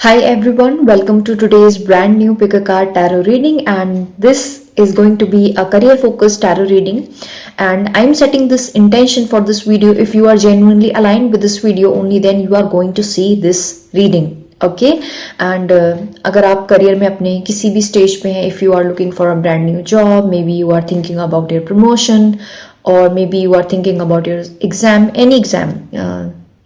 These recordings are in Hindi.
Hi everyone, welcome to today's brand new Pick a Card Tarot reading, and this is going to be a career focused tarot reading. And I'm setting this intention for this video. If you are genuinely aligned with this video, only then you are going to see this reading. Okay and अगर आप करियर में अपने किसी भी स्टेज पे हैं, if you are looking for a brand new job, maybe you are thinking about your promotion or maybe you are thinking about your exam, any exam,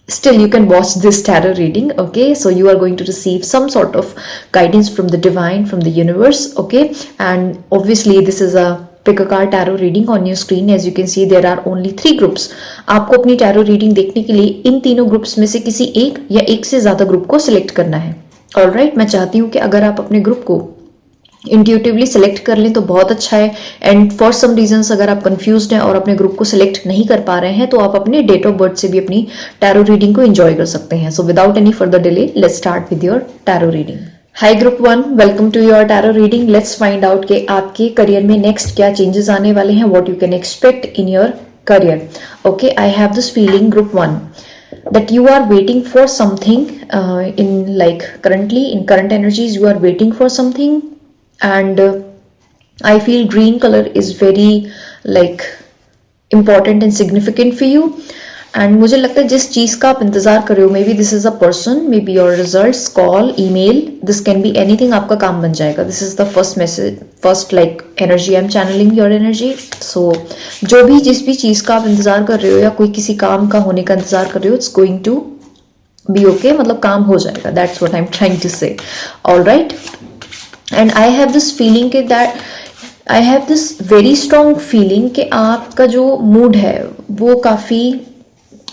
still you can watch this tarot reading. Okay, so you are going to receive some sort of guidance from the divine, from the universe. Okay, and obviously this is a pick a card tarot reading. On your screen as you can see there are only 3 groups. आपको अपनी tarot reading देखने के लिए इन तीनों ग्रुप्स में से किसी एक या एक से ज्यादा ग्रुप को सिलेक्ट करना है. ऑलराइट, मैं चाहती हूँ कि अगर आप अपने ग्रुप को इंट्यूटिवली सेलेक्ट कर लें तो बहुत अच्छा है. एंड फॉर सम रीजंस अगर आप कंफ्यूज्ड हैं और अपने ग्रुप को सिलेक्ट नहीं कर पा रहे हैं तो आप अपने डेट ऑफ बर्थ से भी अपनी टैरो रीडिंग को एंजॉय कर सकते हैं. So without any further delay let's start with your tarot reading. Hi group 1, welcome to your tarot reading. Let's find out कि आपके करियर में नेक्स्ट क्या चेंजेस आने वाले हैं, what you can expect in your career. Okay, I have this feeling group 1 that you are waiting for something in like currently in current energies you are waiting for something. And I feel green color is very like important and significant for you. And मुझे लगता है जिस चीज़ का आप इंतज़ार कर रहे हो, maybe this is a person, maybe your results, call, email, this can be anything, आपका काम बन जाएगा. This is the first message, first like energy, I am channeling your energy. So जो भी जिस भी चीज़ का आप इंतज़ार कर रहे हो या कोई किसी काम का होने का इंतज़ार कर रहे हो, it's going to be okay, मतलब काम हो जाएगा. That's what I am trying to say. All right, and I have this feeling कि that I have this very strong feeling कि आपका जो मूड है वो काफ़ी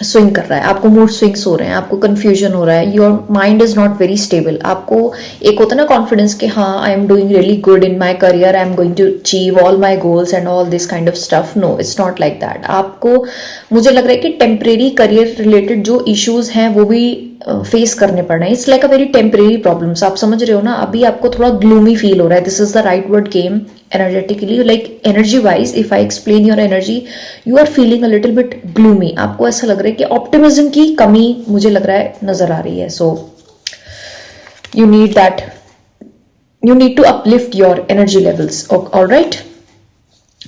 स्विंग कर रहा है, आपको मूड स्विंग्स हो रहे हैं, आपको कंफ्यूजन हो रहा है, your mind is not very stable. आपको एक होता है ना कॉन्फिडेंस कि हाँ I am doing really good in my career, I am going to achieve all my goals and all this kind of stuff. No, it's not like that. आपको मुझे लग रहा है कि टेम्परेरी करियर रिलेटेड जो इश्यूज हैं वो भी फेस करने पड़ रहे हैं. It's like a very temporary problems. आप समझ रहे हो ना, अभी आपको थोड़ा ग्लूमी फील हो रहा है. This is the right word game energetically, like energy wise if I explain your energy, you are feeling a little bit gloomy. आपको ऐसा लग रहा है कि ऑप्टिमिज्म की कमी मुझे लग रहा है नजर आ रही है. So you need that, you need to uplift your energy levels. Alright,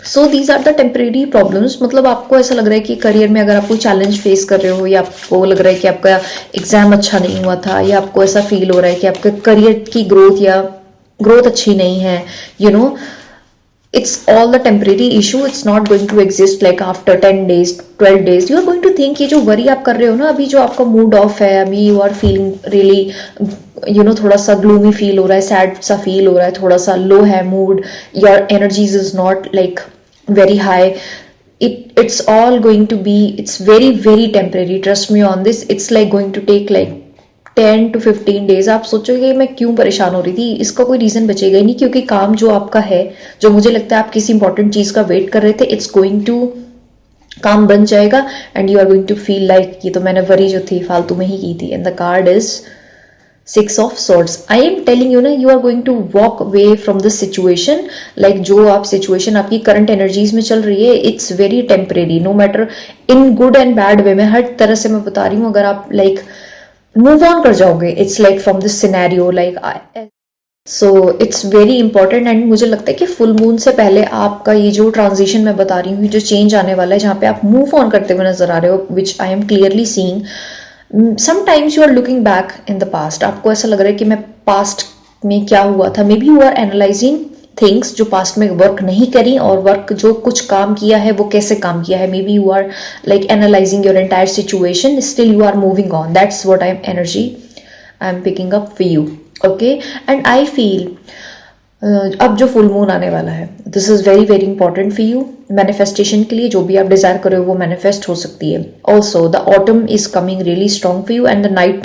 so these are the temporary problems. मतलब आपको ऐसा लग रहा है कि करियर में अगर आप कोई चैलेंज फेस कर रहे हो, या आपको लग रहा है कि आपका एग्जाम अच्छा नहीं हुआ था, या आपको ऐसा फील हो रहा है कि आपके करियर की ग्रोथ अच्छी नहीं है, you know, it's all the temporary issue. It's not going to exist like after 10 days 12 days. You are going to think, ये जो वरी आप कर रहे हो ना, अभी जो आपका मूड ऑफ है, अभी you are feeling really you know थोड़ा सा ग्लूमी फील हो रहा है, सैड सा फील हो रहा है, थोड़ा सा लो है mood, your energies is not like very high. It's all going to be, it's very very temporary, trust me on this. It's like going to take like 10 to 15 days. आप सोचोगे मैं क्यों परेशान हो रही थी, इसका कोई रीजन बचेगा ही नहीं, क्योंकि काम जो आपका है, जो मुझे लगता है आप किसी इंपॉर्टेंट चीज का वेट कर रहे थे, इट्स गोइंग टू काम बन जाएगा. And you are going to feel like ये तो मैंने वरी जो थी फालतू में ही की थी. And the card is 6 of swords. I am telling you ना, you are going to walk away from this situation. Like जो आप सिचुएशन आपकी करंट एनर्जीज में चल रही है, it's very temporary, no matter in good and bad way में. हर तरह से मैं बता रही हूँ, अगर आप लाइक मूव ऑन कर जाओगे, it's like from this scenario like. So it's very important. And मुझे लगता है कि फुल मून से पहले आपका ये जो ट्रांजिशन मैं बता रही हूँ, जो चेंज आने वाला है, जहाँ पे आप मूव ऑन करते हुए नजर आ रहे हो, which I am clearly seeing. Sometimes you are looking back in the past. आपको ऐसा लग रहा है कि मैं पास्ट में क्या हुआ था, maybe you are analysing things जो पास्ट में वर्क नहीं करी, और वर्क जो कुछ काम किया है वो कैसे काम किया है. Maybe you are like analysing your entire situation, still you are moving on. That's what I am energy I am picking up for you. Okay, and I feel अब जो फुल मून आने वाला है, this is very very important for you. Manifestation के लिए जो भी आप डिजायर कर रहे हो वो मैनिफेस्ट हो सकती है. Also the autumn is coming really strong for you. And the night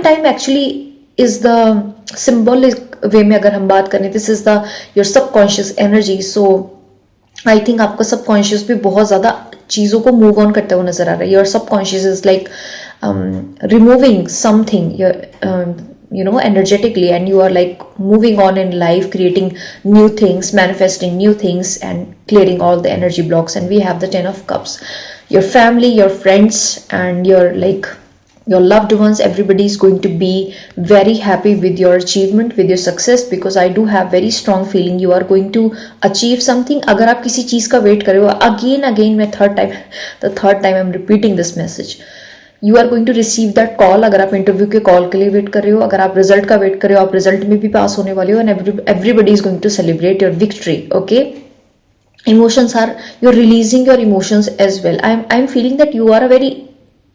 time actually is the symbolic way में अगर हम बात करें, this is the your subconscious energy. So I think आपका सबकॉन्शियस भी बहुत ज्यादा चीजों को मूव ऑन करते हुए नजर आ रहा है. Your subconscious is like removing something you know energetically, and you are like moving on in life, creating new things, manifesting new things, and clearing all the energy blocks. And we have the 10 of cups. Your family, your friends, and your like your loved ones, everybody is going to be very happy with your achievement, with your success, because I do have very strong feeling you are going to achieve something. अगर आप किसी चीज का वेट कर रहे हो, अगेन मैं third time I am repeating this message, you are going to receive that call. अगर आप इंटरव्यू के कॉल के लिए वेट कर रहे हो, अगर आप रिजल्ट का वेट कर रहे हो, आप रिजल्ट में भी पास होने वाले हो, and everybody is going to celebrate your victory. Okay, emotions are, you're releasing your emotions as well. I'm feeling that you are a very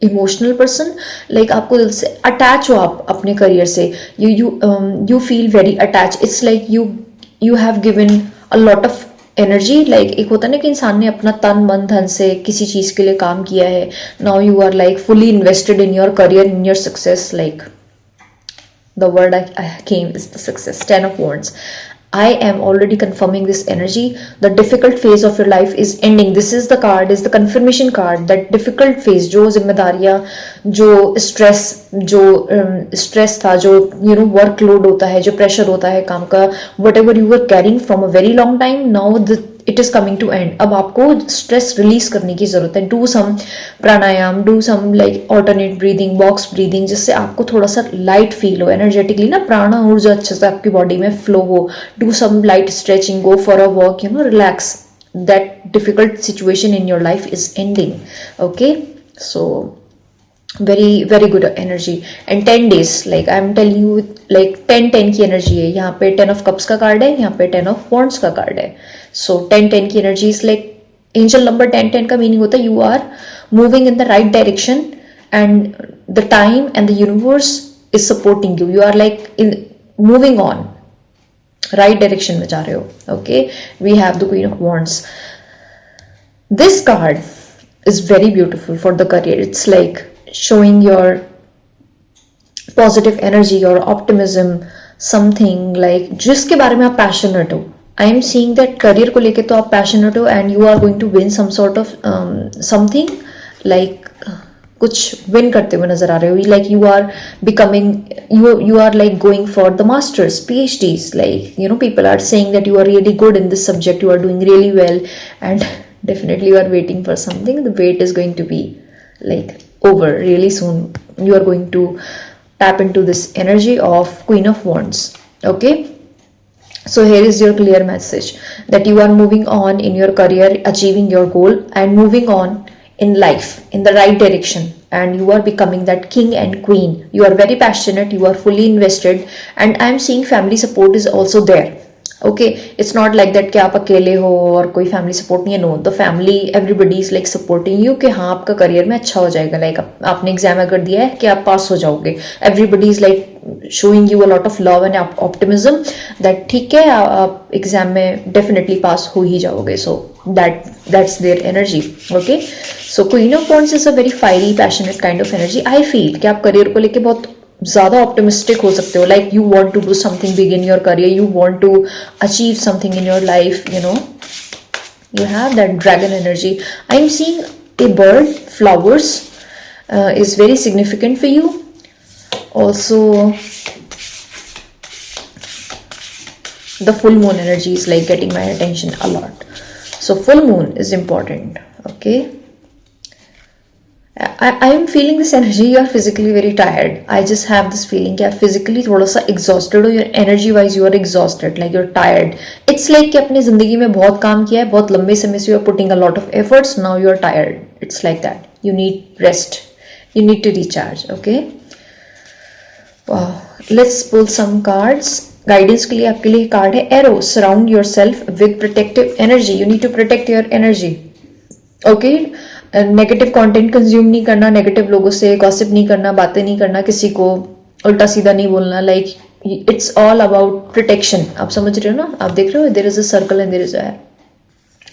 emotional person. Like आपको दिल से अटैच हो आप अपने करियर से. You feel very attach. It's like you have given a lot of energy. Like एक होता है ना कि इंसान ने अपना तन मन धन से किसी चीज के लिए काम किया है. Now you are like fully invested in your career, in your success. Like the word I came is the success. 10 of wands. I am already confirming this energy. The difficult phase of your life is ending. This is the card, is the confirmation card. That difficult phase, जो जिम्मेदारियां, जो स्ट्रेस था, जो वर्कलोड होता है, जो प्रेशर होता है काम का, whatever you were carrying from a very long time, now it is coming to end. अब आपको स्ट्रेस रिलीज करने की जरूरत है. Do some pranayama, do some like alternate breathing, box breathing, जिससे आपको थोड़ा सा लाइट फील हो, एनर्जेटिकली ना प्राणा ऊर्जा अच्छे से आपकी बॉडी में फ्लो हो. Do some light stretching, go for a walk, relax. That difficult situation in your life is ending. Okay, so very good energy. And 10 days, like I'm telling you, like 10 की energy है. यहाँ पे 10 of cups का card है, यहाँ पे 10 of wands का card है. So 10 की energy is like angel number 10 का meaning होता है you are moving in the right direction and the time and the universe is supporting you. You are like in moving on, right direction में जा रहे हो. Okay, we have the queen of wands. This card is very beautiful for the career. It's like showing your positive energy, your optimism, something like जिसके बारे में आप passionate हो. I am seeing that career को लेके तो आप passionate हो and you are going to win some sort of something, like कुछ win करते हुए नजर आ रहे हो. Like you are becoming, you are like going for the masters, PhDs. Like people are saying that you are really good in this subject, you are doing really well, and definitely you are waiting for something. The wait is going to be like over really soon. You are going to tap into this energy of queen of wands. Okay, so here is your clear message that you are moving on in your career, achieving your goal and moving on in life in the right direction, and you are becoming that king and queen. You are very passionate, you are fully invested, and I am seeing family support is also there. Okay, it's not like that कि आप अकेले हो और कोई फैमिली सपोर्ट नहीं है. No, the family, everybody is like supporting you कि हाँ आपका करियर में अच्छा हो जाएगा. लाइक आपने एग्जाम अगर दिया है कि आप पास हो जाओगे. Everybody is like showing you a lot of love and optimism that ठीक है आप एग्जाम में डेफिनेटली पास हो ही जाओगे. सो that's their energy. Okay, so queen of wands is a very fiery, passionate kind of energy. I feel कि आप करियर को लेके बहुत ज़्यादा ऑप्टिमिस्टिक हो सकते हो. Like you want to do something big in your career, you want to achieve something in your life. You have that dragon energy. I am seeing a bird, flowers is very significant for you. Also, the full moon energy is like getting my attention a lot. So full moon is important. Okay, I am feeling this energy. You are physically very tired. I just have this feeling कि आप physically थोड़ा सा exhausted हो. Your energy wise you are exhausted, like you're tired. It's like कि अपनी जिंदगी में बहुत काम किया है, बहुत लंबे समय से you are putting a lot of efforts. Now you are tired. It's like that. You need rest. You need to recharge. Okay. Wow. Let's pull some cards. Guidance के लिए आपके लिए कार्ड है Arrow. Surround yourself with protective energy. You need to protect your energy. Okay. Negative content consume नहीं करना, नेगेटिव लोगों से गॉसिप नहीं करना, बातें नहीं करना, किसी को उल्टा सीधा नहीं बोलना. Like it's all about protection. आप समझ रहे हो ना, आप देख रहे हो there is a circle and there is a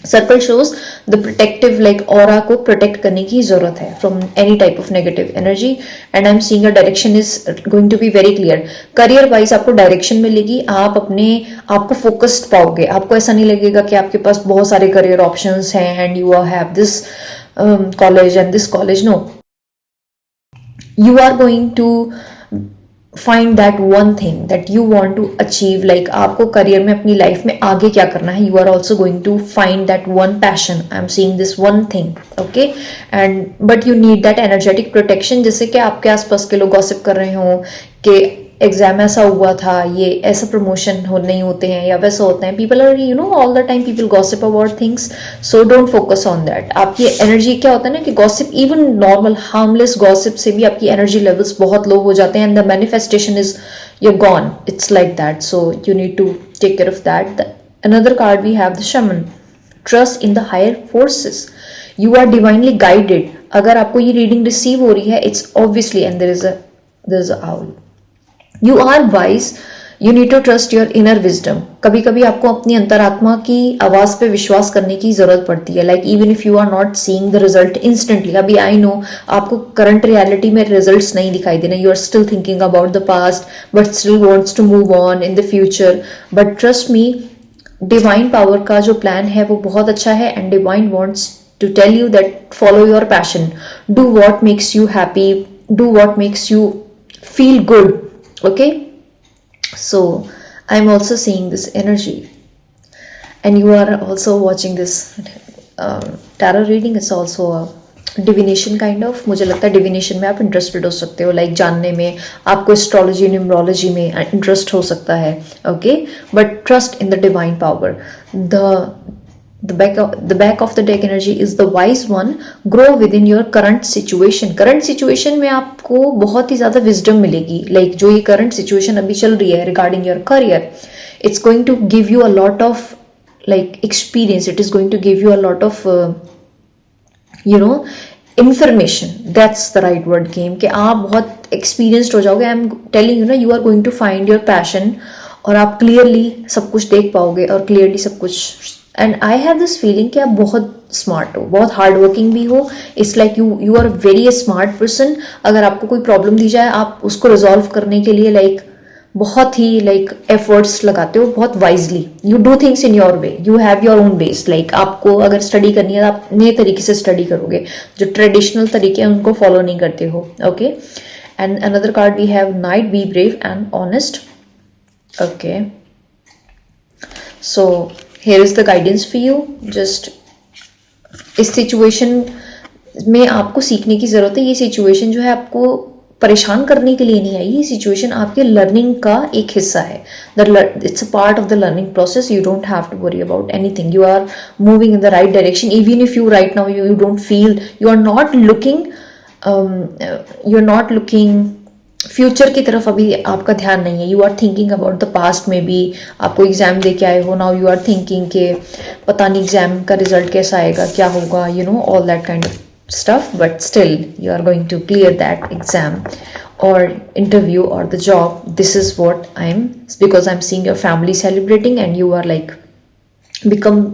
circle shows the protective, like aura को प्रोटेक्ट करने की जरूरत है from any type of negative energy. And I am seeing a direction is going to be very clear. Career wise आपको डायरेक्शन मिलेगी, आपको फोकस्ड पाओगे. आपको ऐसा नहीं लगेगा कि आपके पास बहुत सारे करियर ऑप्शंस हैं and you have this college and this college. No, you are going to find that one thing that you want to achieve, like आपको करियर में अपनी लाइफ में आगे क्या करना है, you are also going to find that one passion, I am seeing this one thing, okay. And but you need that energetic protection, जैसे कि आपके आसपास के लोग गॉसिप कर रहे हों कि एग्जाम ऐसा हुआ था, ये ऐसा प्रमोशन हो नहीं होते हैं या वैसा होते हैं, people are you know all the time people gossip about things, so don't focus on that. आपकी एनर्जी क्या होता है ना कि gossip, even normal harmless gossip से भी आपकी एनर्जी लेवल्स बहुत लो हो जाते हैं and the manifestation is you're gone, it's like that, so you need to take care of that. Another card we have the shaman, trust in the higher forces, you are divinely guided। अगर आपको ये रीडिंग रिसीव हो रही है, it's obviously, and there is a owl, you are wise, you need to trust your inner wisdom। कभी कभी आपको अपनी अंतरात्मा की आवाज पे विश्वास करने की जरूरत पड़ती है, like even if you are not seeing the result instantly. अभी आई नो आपको करंट रियलिटी में रिजल्ट्स नहीं दिखाई देना, you are still thinking about the past but still wants to move on in the future, but trust me, divine power का जो प्लान है वो बहुत अच्छा है and divine wants to tell you that follow your passion, do what makes you happy, do what makes you feel good, okay? So I'm also seeing this energy and you are also watching this tarot reading, it's also a divination kind of, मुझे लगता है divination में आप interested हो सकते हो, like जानने में, आपको astrology numerology में interest हो सकता है, okay? But trust in the divine power, the back of the deck energy is the wise one, grow within your current situation में आपको बहुत ही ज्यादा wisdom मिलेगी, like जो ये current situation अभी चल रही है regarding your career, it's going to give you a lot of like experience, it is going to give you a lot of you know information, that's the right word game, कि आप बहुत experienced हो जाओगे, I'm telling you ना, you are going to find your passion और आप clearly सब कुछ देख पाओगे और clearly सब कुछ, and I have this feeling कि आप बहुत स्मार्ट हो, बहुत हार्ड वर्किंग भी हो, it's like you are very smart person. अगर आपको कोई प्रॉब्लम दी जाए, आप उसको रिजॉल्व करने के लिए लाइक बहुत ही लाइक एफर्ट्स लगाते हो, बहुत wisely, you do things in your way, you have your own base, like आपको अगर स्टडी करनी है आप नए तरीके से स्टडी करोगे, जो ट्रेडिशनल तरीके हैं उनको फॉलो नहीं करते हो, okay. And another card we have knight, be brave and honest, okay. So here is the guidance for you, just इस सिचुएशन में आपको सीखने की जरूरत है, ये सिचुएशन जो है आपको परेशान करने के लिए नहीं आई, ये सिचुएशन आपके लर्निंग का एक हिस्सा है, it's a part of the learning process, you don't have to worry about anything, you are moving in the right direction, even if you right now you don't feel, you are not looking future की तरफ, अभी आपका ध्यान नहीं है, you are thinking about the past में भी, आपको एग्जाम दे के आए हो, नाउ यू आर थिंकिंग के पता नहीं एग्जाम का रिजल्ट कैसा आएगा, क्या होगा, you know all that kind of stuff, but still you are going to clear that exam और इंटरव्यू और the job, this is what I am, because I am seeing your family celebrating and you are like become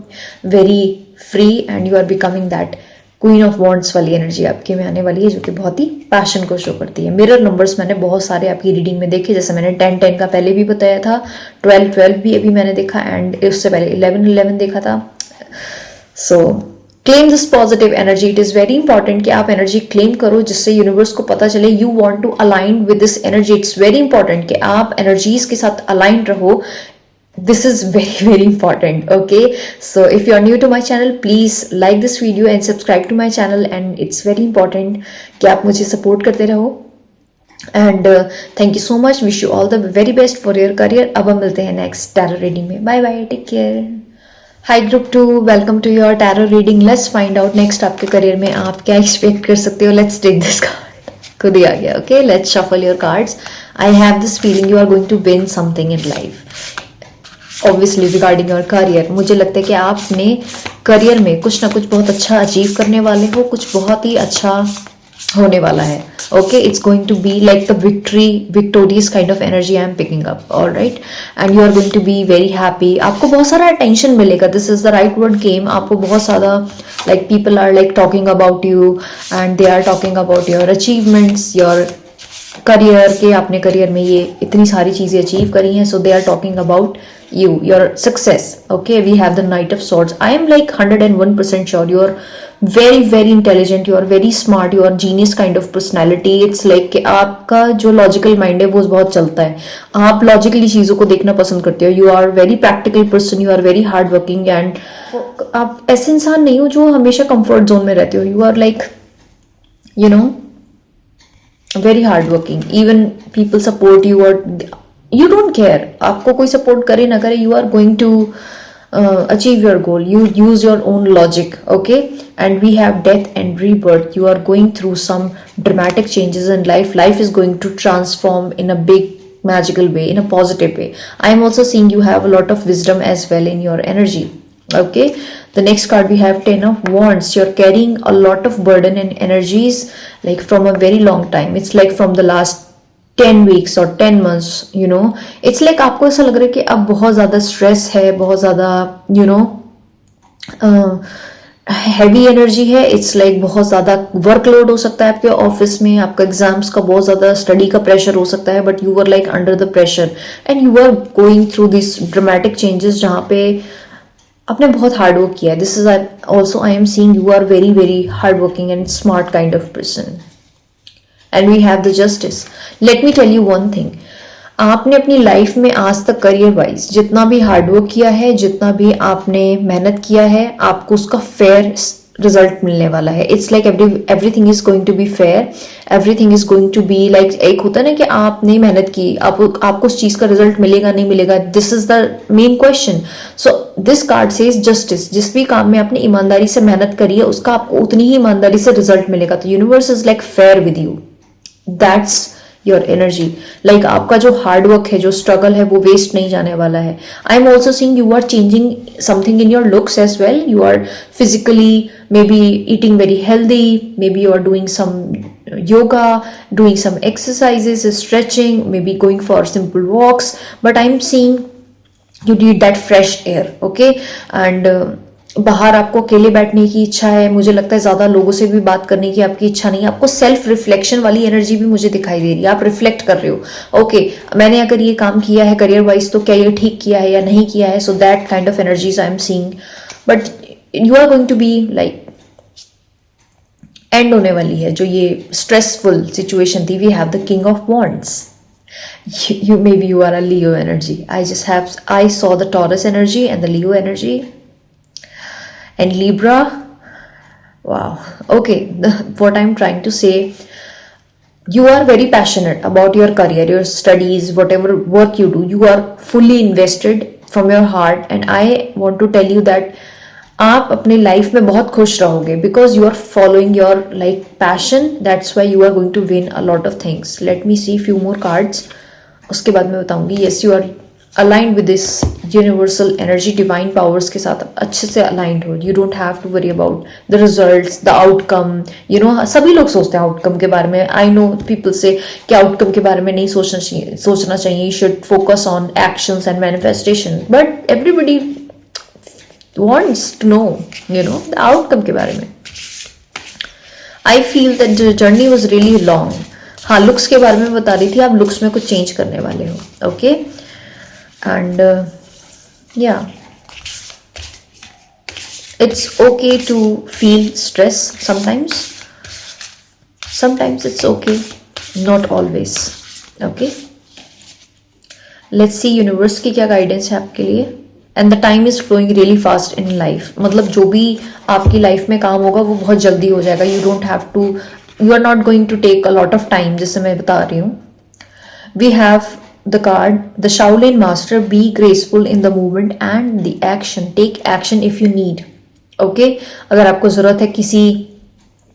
very free and you are becoming that queen of wands वाली एनर्जी आपके में आने वाली है, जो कि बहुत ही पैशन को शो करती है। मिरर नंबर्स मैंने बहुत सारे आपकी रीडिंग में देखे, जैसे मैंने 10-10 का पहले भी बताया था, 12-12 भी अभी मैंने देखा एंड उससे पहले 11-11 देखा था। सो claim this positive energy, it is very important कि आप एनर्जी क्लेम करो, जिससे यूनिवर्स को पता चले you want to align with this energy, it's very important कि आप एनर्जीज के साथ अलाइन रहो, this is very important, okay? So if you are new to my channel, please like this video and subscribe to my channel, and it's very important कि आप मुझे support करते रहो, and thank you so much, wish you all the very best for your career। अब हम मिलते हैं next tarot reading में, bye bye, take care। Hi group 2, welcome to your tarot reading, let's find out next आपके करियर में आप क्या expect कर सकते हो। Let's take this card, खुद ही आ गया, okay? Let's shuffle your cards। I have this feeling you are going to win something in life, obviously regarding your career, मुझे लगता है कि आप अपने करियर में कुछ ना कुछ बहुत अच्छा अचीव करने वाले हो, कुछ बहुत ही अच्छा होने वाला है, okay? It's going to be like the victorious kind of energy I am picking up, alright? And you are going to be very happy, आपको बहुत सारा अटेंशन मिलेगा, this is the right word game, आपको बहुत सारा like people are like talking about you and they are talking about your achievements, your career के, आपने करियर में ये इतनी सारी चीजें अचीव करी हैं, so they are talking about you, your success, okay? We have the Knight of Swords, I am like 101% sure your very very intelligent, you are very smart, you are genius kind of personality. It's like कि आपका जो लॉजिकल माइंड है वो बहुत चलता है, आप लॉजिकली चीज़ों को देखना पसंद करते हो. You are very practical person, you are very hard working, and आप ऐसे इंसान नहीं हो जो हमेशा कंफर्ट जोन में रहते हो. You are like you know very hard working. Even people support you और यू डोंट केयर, आपको कोई सपोर्ट करे ना करे, you are going to achieve your goal. You use your own logic, okay? And we have death and rebirth. You are going through some dramatic changes in life. Life is going to transform in a big magical way, in a positive way. I am also seeing you have a lot of wisdom as well in your energy, okay? The next card we have 10 of wands. You're carrying a lot of burden and energies like from a very long time. It's like from the last 10 weeks और 10 months, you know. It's like आपको ऐसा लग रहा है कि अब बहुत ज़्यादा स्ट्रेस है, बहुत ज़्यादा you know हैवी एनर्जी है. इट्स लाइक बहुत ज़्यादा वर्कलोड हो सकता है आपके ऑफिस में, आपका एग्जाम्स का बहुत ज़्यादा स्टडी का प्रेशर हो सकता है, but you are like under the pressure and you are going through this dramatic changes जहाँ पे आपने बहुत हार्ड वर्क किया है. This is also I am seeing you are very very hard working and smart kind of person. And we have the justice. Let me tell you one thing, आपने अपनी लाइफ में आज तक करियर वाइज जितना भी हार्डवर्क किया है, जितना भी आपने मेहनत किया है, आपको उसका फेयर रिजल्ट मिलने वाला है. It's like everything is going to be fair, everything is going to be like, एक होता है ना कि आपने मेहनत की, आपको उस चीज का रिजल्ट मिलेगा नहीं मिलेगा, this is the main question. So this card says justice. जिस भी काम में आपने ईमानदारी से मेहनत करी है उसका आपको उतनी ही ईमानदारी से रिजल्ट मिलेगा. तो universe is like fair with you. That's your energy. Like आपका जो हार्ड वर्क है, जो स्ट्रगल है, वो वेस्ट नहीं जाने वाला है. I am also seeing you are changing something in your looks as well. You are physically maybe eating very healthy, maybe you are doing some yoga, doing some exercises, stretching, maybe going for simple walks, but I'm seeing you need that fresh air, okay? And बाहर आपको अकेले बैठने की इच्छा है, मुझे लगता है ज्यादा लोगों से भी बात करने की आपकी इच्छा नहीं है. आपको सेल्फ रिफ्लेक्शन वाली एनर्जी भी मुझे दिखाई दे रही है, आप रिफ्लेक्ट कर रहे हो, ओके मैंने अगर ये काम किया है करियर वाइज तो क्या ये ठीक किया है या नहीं किया है. So that kind of energies I am seeing, but you are going to be like end होने वाली है जो ये स्ट्रेसफुल सिचुएशन थी. We have the king of wands. You maybe you are a Leo energy. I saw the Taurus energy and the Leo energy and Libra. Wow. Okay, what I'm trying to say, you are very passionate about your career, your studies, whatever work you do, you are fully invested from your heart, and I want to tell you that आप अपने लाइफ में बहुत खुश रहोगे because you are following your like passion. That's why you are going to win a lot of things. Let me see few more cards, उसके बाद मैं बताऊंगी. Yes, you are aligned with this universal energy, divine powers के साथ अच्छे से अलाइंड हो. You don't have to worry about the results, the outcome. You know सभी लोग सोचते हैं आउटकम के बारे में. आई नो पीपल से कि आउटकम के बारे में नहीं सोचना चाहिए. You should focus on actions and manifestation, but everybody wants to know, you know, the outcome के बारे में. I feel that the journey was really long. हाँ, looks के बारे में बता रही थी, आप looks में कुछ change करने वाले हो, okay? And yeah, it's okay to feel stress sometimes. Sometimes it's okay, not always, okay? Let's see universe की क्या guidance है आपके लिए. And the time is flowing really fast in life. मतलब जो भी आपकी लाइफ में काम होगा वो बहुत जल्दी हो जाएगा. You don't have to, you are not going to take a lot of time, जैसे मैं बता रही हूँ. We have the card the Shaolin master. Be graceful in the movement and the action. Take action if you need, okay. अगर आपको जरूरत है किसी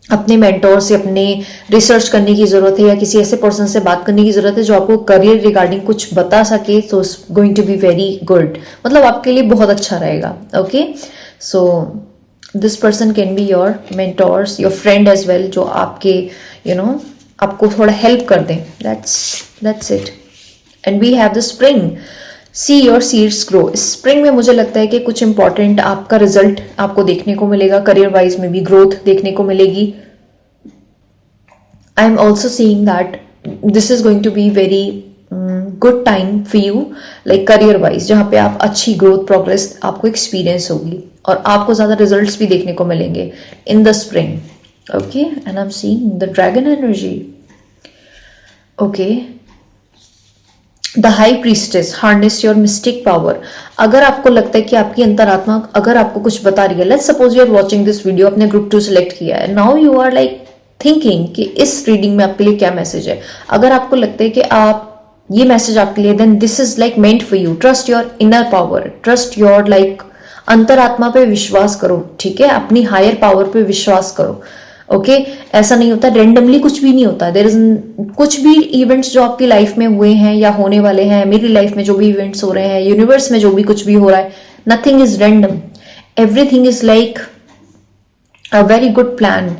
अपने मेंटोर से अपने रिसर्च करने की जरूरत है या किसी ऐसे पर्सन से बात करने की जरूरत है जो आपको करियर रिगार्डिंग कुछ बता सके, तो it's going to be very good. मतलब आपके लिए बहुत अच्छा रहेगा, okay. So this person can be your mentors, your friend as well, जो आपके यू नो आपको थोड़ा हेल्प कर दें. That's it. And we have the spring. See your seeds grow. Spring में मुझे लगता है कि कुछ इंपॉर्टेंट आपका रिजल्ट आपको देखने को मिलेगा. करियर वाइज में भी ग्रोथ देखने को मिलेगी. I am also seeing that this is going to be very good time for you, like career wise, जहाँ पे आप अच्छी ग्रोथ प्रोग्रेस आपको एक्सपीरियंस होगी और आपको ज़्यादा रिजल्ट्स भी देखने को मिलेंगे in the spring. Okay, and I am seeing the dragon energy. Okay, the high priestess, harness your mistake power. अगर आपको लगता है कि आपकी अंतरात्मा अगर आपको कुछ बता रही है, let's suppose you are watching this video, आपने ग्रुप 2 सिलेक्ट किया है, now you are like thinking कि इस रीडिंग में आपके लिए क्या मैसेज है. अगर आपको लगता है कि आप ये मैसेज आपके लिए, then this is like meant for you. Trust your inner power, trust your like अंतरात्मा पे विश्वास करो. ठीक है, अपनी हायर पावर पे विश्वास करो. ओके, ऐसा नहीं होता, रेंडमली कुछ भी नहीं होता. देयर इज कुछ भी इवेंट्स जो आपकी लाइफ में हुए हैं या होने वाले हैं, मेरी लाइफ में जो भी इवेंट्स हो रहे हैं, यूनिवर्स में जो भी कुछ भी हो रहा है, nothing is random. Everything is like a very good plan.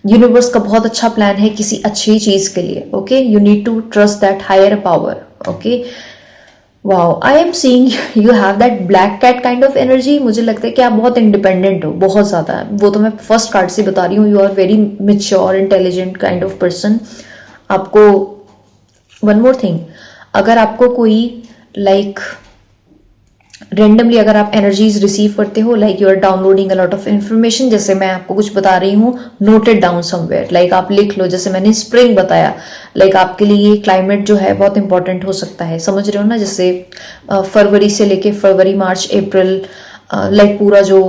Universe का बहुत अच्छा प्लान है किसी अच्छी चीज के लिए. Okay, you need to trust that higher power. Okay, wow, I am seeing you have that black cat kind of energy. मुझे लगता है कि आप बहुत इंडिपेंडेंट हो, बहुत ज्यादा. वो तो मैं फर्स्ट कार्ड से बता रही हूँ. You are very mature, intelligent kind of person. आपको वन मोर थिंग, अगर आपको कोई लाइक रेंडमली अगर आप एनर्जीज रिसीव करते हो, like you are downloading a lot of information, जैसे मैं आपको कुछ बता रही हूँ, नोटेड डाउन समवेयर, लाइक आप लिख लो. जैसे मैंने स्प्रिंग बताया, लाइक आपके लिए ये क्लाइमेट जो है बहुत इंपॉर्टेंट हो सकता है. समझ रहे हो ना, जैसे फरवरी से लेके फरवरी, मार्च, अप्रैल, लाइक पूरा जो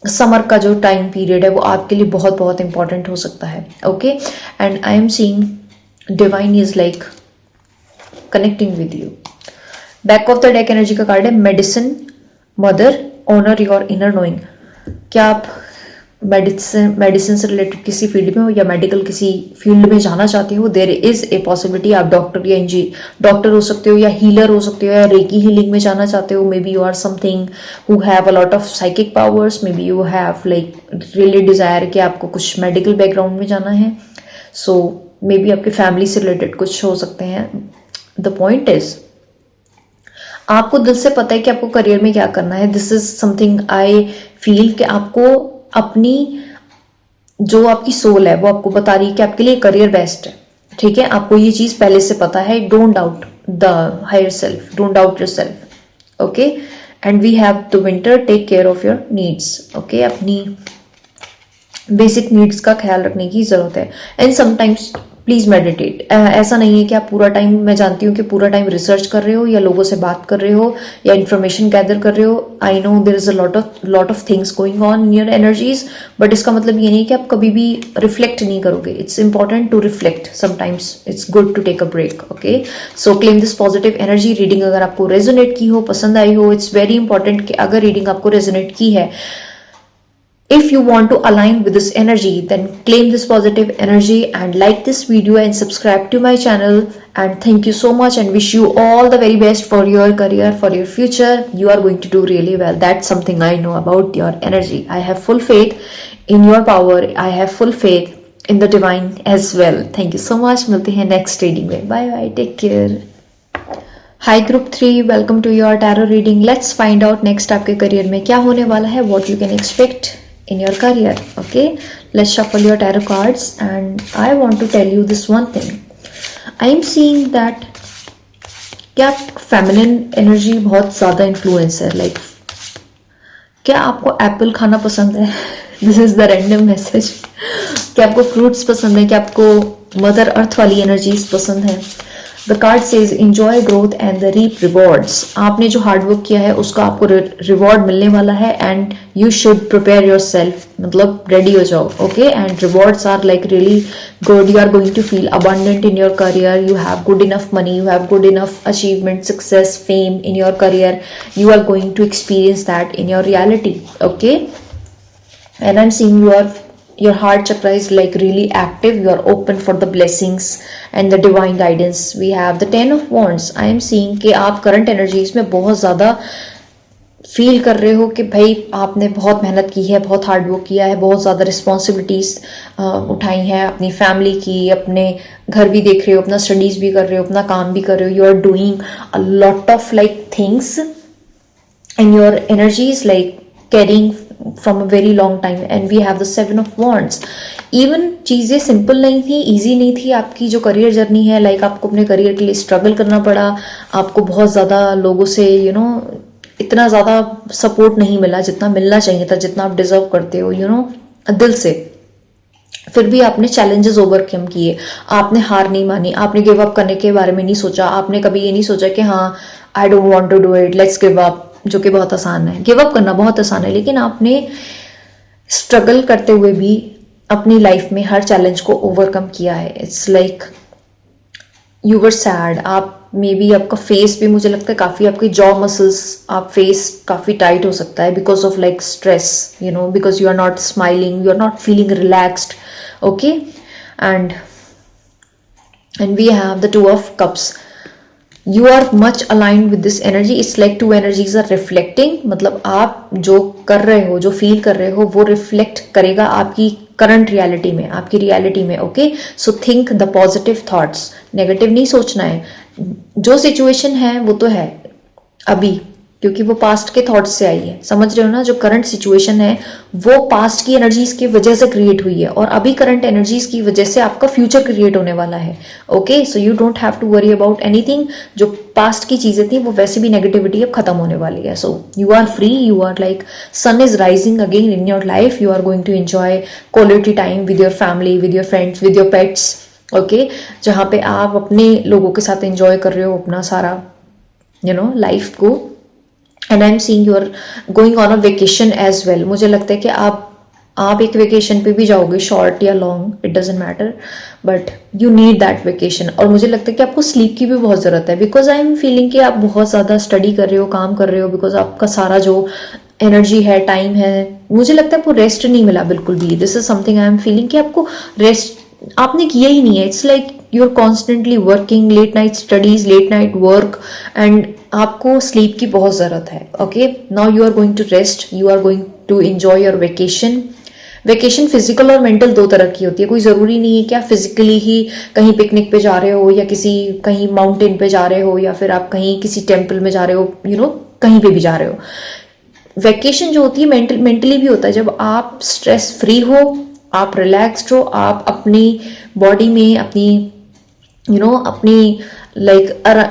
समर का जो टाइम पीरियड है वो आपके लिए बहुत बहुत इंपॉर्टेंट हो सकता है. Okay, and I am seeing divine is like connecting with you. Back of the deck energy का कार्ड है medicine mother, honour your inner knowing. क्या आप मेडिसिन से रिलेटेड किसी फील्ड में हो या मेडिकल किसी फील्ड में जाना चाहते हो? There is a possibility. आप डॉक्टर या डॉक्टर हो सकते हो या हीलर हो सकते हो या रेकी हीलिंग में जाना चाहते हो. Maybe you are something who have a lot of psychic powers. Maybe you have like really desire कि आपको कुछ मेडिकल बैकग्राउंड में जाना है. सो मे बी आपके फैमिली से रिलेटेड कुछ हो सकते हैं. द पॉइंट इज, आपको दिल से पता है कि आपको करियर में क्या करना है. This is something I feel कि आपको अपनी जो आपकी सोल है वो आपको बता रही है कि आपके लिए करियर बेस्ट है. ठीक है, आपको ये चीज पहले से पता है. Don't doubt the higher self, don't doubt your self. Okay, and we have the winter, take care of your needs. Okay, अपनी बेसिक नीड्स का ख्याल रखने की जरूरत है. And sometimes please meditate. ऐसा नहीं है कि आप पूरा टाइम, मैं जानती हूँ कि पूरा टाइम रिसर्च कर रहे हो या लोगों से बात कर रहे हो या इन्फॉर्मेशन गैदर कर रहे हो. I know there is a lot of things going on in your energies, but इसका मतलब ये नहीं कि आप कभी भी रिफ्लेक्ट नहीं करोगे. It's important to reflect sometimes. It's good to take a break. Okay, so claim this positive energy. Reading अगर आपको रेजोनेट की हो, पसंद आई हो, इट्स वेरी इंपॉर्टेंट कि अगर रीडिंग आपको रेजोनेट की है, if you want to align with this energy, then claim this positive energy and like this video and subscribe to my channel. And thank you so much and wish you all the very best for your career, for your future. You are going to do really well. That's something I know about your energy. I have full faith in your power. I have full faith in the divine as well. Thank you so much. मिलते हैं next reading में. Bye bye. Take care. Hi group 3, welcome to your tarot reading. Let's find out next आपके करियर में क्या होने वाला है, what you can expect in your career. Okay, let's shuffle your tarot cards and I want to tell you this one thing. I am seeing that क्या feminine energy बहुत ज़्यादा influence है. like क्या आपको एप्पल खाना पसंद है? This is the random message. क्या आपको फ्रूट्स पसंद है? क्या आपको मदर अर्थ वाली एनर्जीज पसंद है? The card says enjoy growth and the reap rewards. आपने जो हार्डवर्क किया है उसका आपको रिवॉर्ड मिलने वाला है. And you should prepare your self, मतलब रेडी हो जाओ. Okay, and rewards are like really good. You are going to feel abundant in your career. You have good enough money, you have good enough achievement, success, fame in your career. You are going to experience that in your reality. Okay, and I'm seeing your heart chakra is like really active. You are open for the blessings and the divine guidance. We have the 10 of wands. I am seeing कि आप current energies में बहुत ज़्यादा फील कर रहे हो कि भाई आपने बहुत मेहनत की है, बहुत हार्ड वर्क किया है, बहुत ज़्यादा रिस्पॉन्सिबिलिटीज उठाई हैं अपनी फैमिली की, अपने घर भी देख रहे हो, अपना स्टडीज भी कर रहे हो, अपना काम भी कर रहे हो. You are doing a lot of like things and your energy is like carrying from a very long time. And we have the 7 of Wands. Even चीज़ें सिंपल नहीं थी, ईजी नहीं थी आपकी जो करियर जर्नी है, लाइक आपको अपने करियर के लिए स्ट्रगल करना पड़ा, आपको बहुत ज़्यादा लोगों से इतना ज़्यादा सपोर्ट नहीं मिला जितना मिलना चाहिए था, जितना आप डिजर्व करते हो दिल से। फिर भी आपने चैलेंजेस ओवरकम किए, आपने हार नहीं मानी, आपने गिव अप करने के बारे में नहीं सोचा, आपने कभी ये नहीं सोचा कि हाँ I don't want to do it, let's give up, जो कि बहुत आसान है। गिव अप करना बहुत आसान है, लेकिन आपने स्ट्रगल करते हुए भी अपनी लाइफ में हर चैलेंज को ओवरकम किया है। It's like you were sad, आप मे बी आपका फेस भी, मुझे लगता है काफ़ी आपकी जॉ मसल्स, आप फेस काफ़ी टाइट हो सकता है because of like stress, because you are not smiling, you are not feeling relaxed, okay. And we have the 2 of Cups. You are much aligned with this energy. It's like 2 energies are reflecting. मतलब आप जो कर रहे हो, जो फील कर रहे हो, वो रिफ्लेक्ट करेगा आपकी करंट रियलिटी में, आपकी रियलिटी में, okay. So think the positive thoughts, negative नहीं सोचना है। जो सिचुएशन है वो तो है अभी, क्योंकि वो पास्ट के थॉट्स से आई है, समझ रहे हो ना। जो करंट सिचुएशन है वो पास्ट की एनर्जीज की वजह से क्रिएट हुई है, और अभी करंट एनर्जीज की वजह से आपका फ्यूचर क्रिएट होने वाला है, okay. So you don't have to worry about anything. जो पास्ट की चीजें थी वो वैसे भी नेगेटिविटी अब खत्म होने वाली है। So you are free, you are like sun is rising again in your life. You are going to enjoy quality time with your family, with your friends, with your pets, okay. जहाँ पे आप अपने लोगों के साथ एंजॉय कर रहे हो अपना सारा लाइफ को। And I am seeing you are going on a vacation as well. मुझे लगता है कि आप एक वेकेशन पे भी जाओगे, शॉर्ट या long, it doesn't matter, but you need that vacation. और मुझे लगता है कि आपको स्लीप की भी बहुत ज़रूरत है, बिकॉज आई एम फीलिंग कि आप बहुत ज़्यादा स्टडी कर रहे हो, काम कर रहे हो, बिकॉज आपका सारा जो एनर्जी है, टाइम है, मुझे लगता है आपको रेस्ट नहीं मिला बिल्कुल भी। This is something I am feeling कि आपको रेस्ट आपने किया ही नहीं है। It's like you are constantly working, late night studies, late night work, and आपको स्लीप की बहुत ज़रूरत है, okay. Now you are going to rest, you are going to enjoy your vacation. Vacation physical और मेंटल 2 तरह की होती है। कोई ज़रूरी नहीं है कि आप फिजिकली ही कहीं पिकनिक पे जा रहे हो, या कहीं माउंटेन पे जा रहे हो, या फिर आप कहीं किसी टेम्पल में जा रहे हो, कहीं पे भी जा रहे हो। वेकेशन जो होती है मेंटली भी होता है, जब आप स्ट्रेस फ्री हो, आप रिलैक्स्ड हो, आप अपनी बॉडी में अपनी अपनी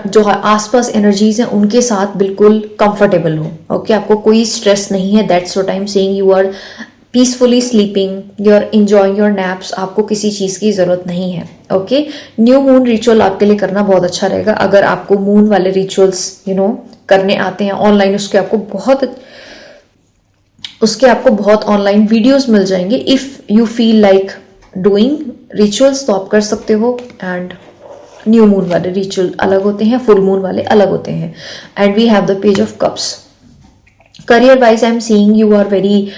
जो आसपास एनर्जीज हैं उनके साथ बिल्कुल कंफर्टेबल हो, ओके। आपको कोई स्ट्रेस नहीं है। That's what I am saying. You are peacefully sleeping, you are enjoying your naps, आपको किसी चीज़ की ज़रूरत नहीं है, ओके। न्यू मून रिचुअल आपके लिए करना बहुत अच्छा रहेगा। अगर आपको मून वाले रिचुअल्स करने आते हैं ऑनलाइन, उसके आपको बहुत ऑनलाइन वीडियोस मिल जाएंगे। If you feel like doing rituals तो आप कर सकते हो। एंड न्यू मून वाले रिचुअल अलग होते हैं, फुल मून वाले अलग होते हैं। And we have the page of cups. Career wise I am seeing you are very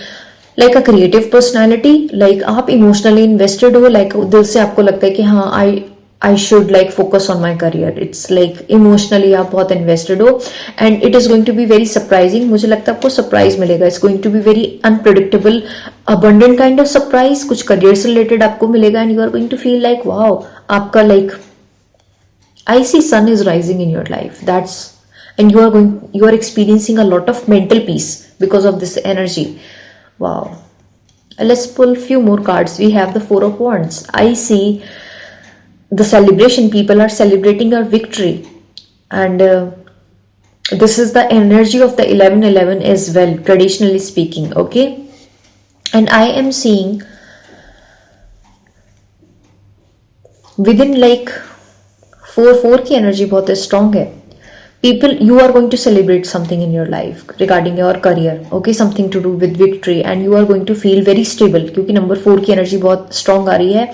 like a creative personality, like आप इमोशनली इन्वेस्टेड हो, लाइक दिल से आपको लगता है कि हाँ I should like focus on my career. It's like emotionally आप बहुत इन्वेस्टेड हो, and it is going to be very surprising. मुझे लगता है आपको सरप्राइज मिलेगा। It's going to be very unpredictable, abundant kind of surprise. कुछ करियर से रिलेटेड आपको मिलेगा, and you are going to feel like wow, आपका like I see sun is rising in your life. And you are experiencing a lot of mental peace because of this energy. Wow. Let's pull a few more cards. We have the 4 of Wands. I see the celebration. People are celebrating your victory. And this is the energy of the 11-11 as well, traditionally speaking. Okay. And I am seeing within like 4 की एनर्जी बहुत स्ट्रॉन्ग है। People, you are going to celebrate something in your life regarding your career, okay, something to do with victory, and you are going to feel very stable, क्योंकि नंबर 4 की एनर्जी बहुत स्ट्रॉन्ग आ रही है।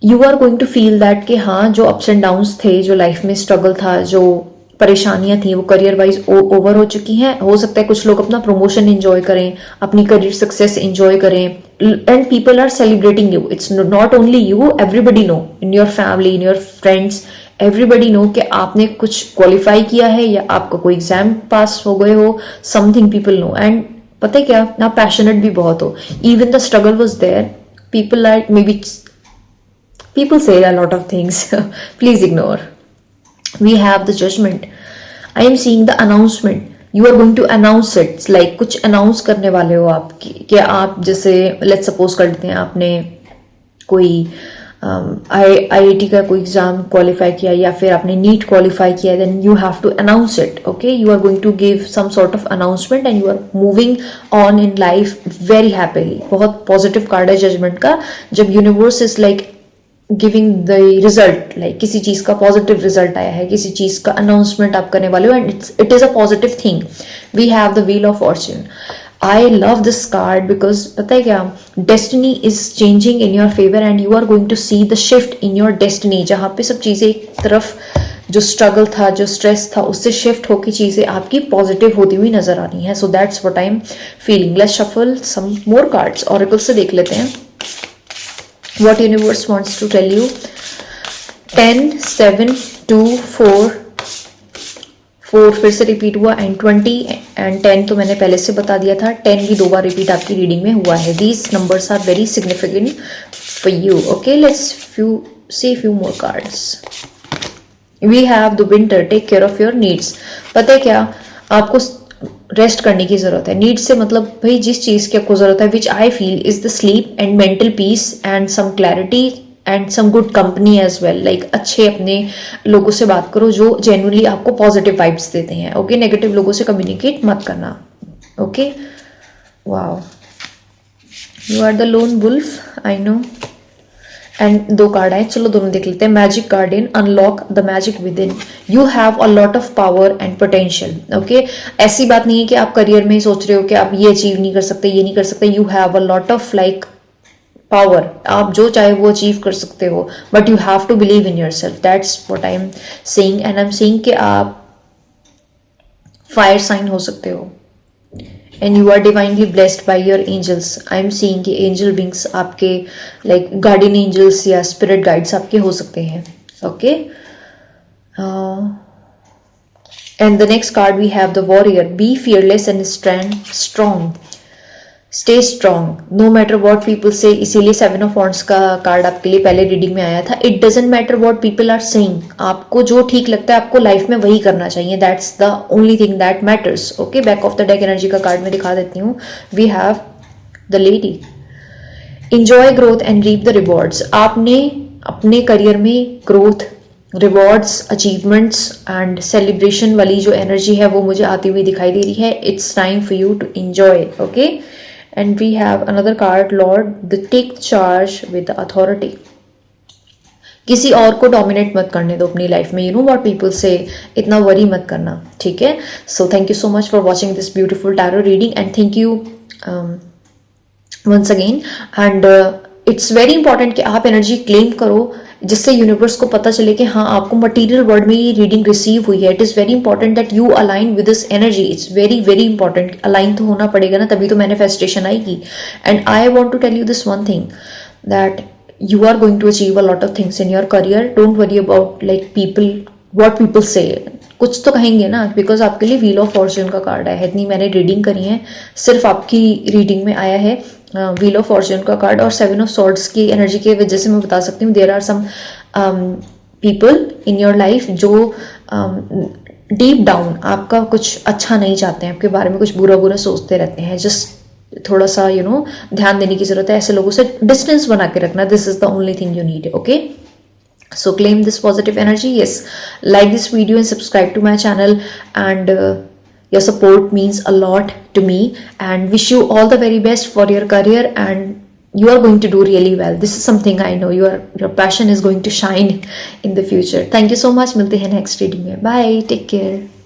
You are going to feel that कि हाँ, जो अप्स एंड डाउन्स थे, जो लाइफ में स्ट्रगल था, जो परेशानियां थी, वो करियर वाइज ओवर हो चुकी हैं। हो सकता है कुछ लोग अपना प्रमोशन एंजॉय करें, अपनी करियर सक्सेस एंजॉय करें, and people are celebrating you. It's not only you, everybody know in your family, in your friends, everybody know कि आपने कुछ क्वालिफाई किया है या आपका कोई एग्जाम पास हो गए हो, समथिंग पीपल नो। एंड पता है क्या, आप पैशनेट भी बहुत हो। Even the struggle was there, people are maybe people say a lot of things. Please ignore. We have the judgment. I am seeing the announcement. You are going to announce it, like कुछ अनाउंस करने वाले हो आप कि आप जैसे लेट्स सपोज कर लेते हैं आपने कोई IIT का कोई एग्जाम क्वालिफाई किया या फिर आपने नीट क्वालिफाई किया, then you have to announce it. Okay, you are going to give some sort of announcement and you are moving on in life very happily. बहुत पॉजिटिव कार्ड है जजमेंट का. जब universe is like giving the result, like किसी चीज का पॉजिटिव रिजल्ट आया है, किसी चीज का अनाउंसमेंट आप करने वाले हो and it is a positive thing. We have the wheel of fortune. I love this card because पता है क्या, destiny is changing in your favour and you are going to see the shift in your destiny. जहां पे सब चीजें एक तरफ जो स्ट्रगल था, जो स्ट्रेस था, उससे शिफ्ट होकर चीजें आपकी पॉजिटिव होती हुई नजर आ रही हैं. So that's what I am feeling. Let's shuffle some more cards. Oracle से देख लेते हैं what universe wants to tell you. 10 7 2 4 4 फिर से रिपीट हुआ एंड 20 एंड 10 तो मैंने पहले से बता दिया था. 10 भी 2 बार रिपीट आपकी रीडिंग में हुआ है. These numbers are very significant for you. Okay, let's see few more cards. We have the winter. Take care of your needs. पता है क्या, आपको रेस्ट करने की जरूरत है. नीड से मतलब भाई जिस चीज की आपको जरूरत है, which I feel is the sleep and mental peace and some clarity and some good company as well. Like अच्छे अपने लोगों से बात करो जो जेन्युइनली आपको पॉजिटिव वाइब्स देते हैं. ओके, नेगेटिव लोगों से कम्युनिकेट मत करना. Okay, wow, you are the lone wolf, I know. And 2 card आए, चलो दोनों देख लेते हैं. Magic guardian, unlock the magic within. You have a lot of power and potential. Okay, ऐसी बात नहीं है कि आप करियर में सोच रहे हो कि आप ये अचीव नहीं कर सकते, ये नहीं कर सकते. You have a lot of like power. आप जो चाहे वो अचीव कर सकते हो, but you have to believe in yourself. That's what I am saying. And I am saying कि आप फायर साइन हो सकते हो and you are divinely blessed by your angels. I am seeing कि angel wings आपके like guardian angels या spirit guides आपके हो सकते हैं. Okay, and the next card we have the warrior. Be fearless and strong. Stay strong no matter what people say. इसीलिए 7 of Wands का कार्ड आपके लिए पहले रीडिंग में आया था. It doesn't matter what people are saying. आपको जो ठीक लगता है आपको लाइफ में वही करना चाहिए. That's the only thing that matters. Okay, back of the deck energy का कार्ड मैं दिखा देती हूँ. We have the lady. Enjoy growth and reap the rewards. आपने अपने करियर में growth, rewards, achievements and celebration वाली जो एनर्जी है वो मुझे आती हुई दिखाई दे रही है. It's time for you to enjoy. Okay, and we have another card, Lord, the take charge with the authority. किसी और को डोमिनेट मत करने दो अपनी लाइफ में. यू नो व्हाट पीपल से, इतना वरी मत करना. ठीक है, so thank you so much for watching this beautiful tarot reading and thank you once again. And it's very important कि आप एनर्जी क्लेम करो जिससे यूनिवर्स को पता चले कि हाँ आपको मटेरियल वर्ल्ड में ये रीडिंग रिसीव हुई है. It is very important that you align with this energy. It's very very important. Align तो होना पड़ेगा ना, तभी तो मैनिफेस्टेशन आएगी. And I want to tell you this one thing, that you are going to achieve a lot of things in your career. Don't worry about like people, what people say. कुछ तो कहेंगे ना, बिकॉज आपके लिए व्हील ऑफ फॉर्च्यून का कार्ड है. इतनी मैंने रीडिंग करी है, सिर्फ आपकी रीडिंग में आया है व्हील ऑफ फॉर्च्यून का कार्ड. और 7 ऑफ सॉर्ड्स की एनर्जी की वजह से मैं बता सकती हूँ there are some people in your life जो डीप डाउन आपका कुछ अच्छा नहीं चाहते हैं, आपके बारे में कुछ बुरा बुरा सोचते रहते हैं. जस्ट थोड़ा सा यू नो ध्यान देने की जरूरत है. ऐसे लोगों से डिस्टेंस बना के रखना. This is the only thing you need. Okay, so claim this positive energy. Yes, like this video and subscribe to my channel, and your support means a lot to me, and wish you all the very best for your career, and you are going to do really well. This is something I know. Your passion is going to shine in the future. Thank you so much. मिलते हैं next reading में. Bye, take care.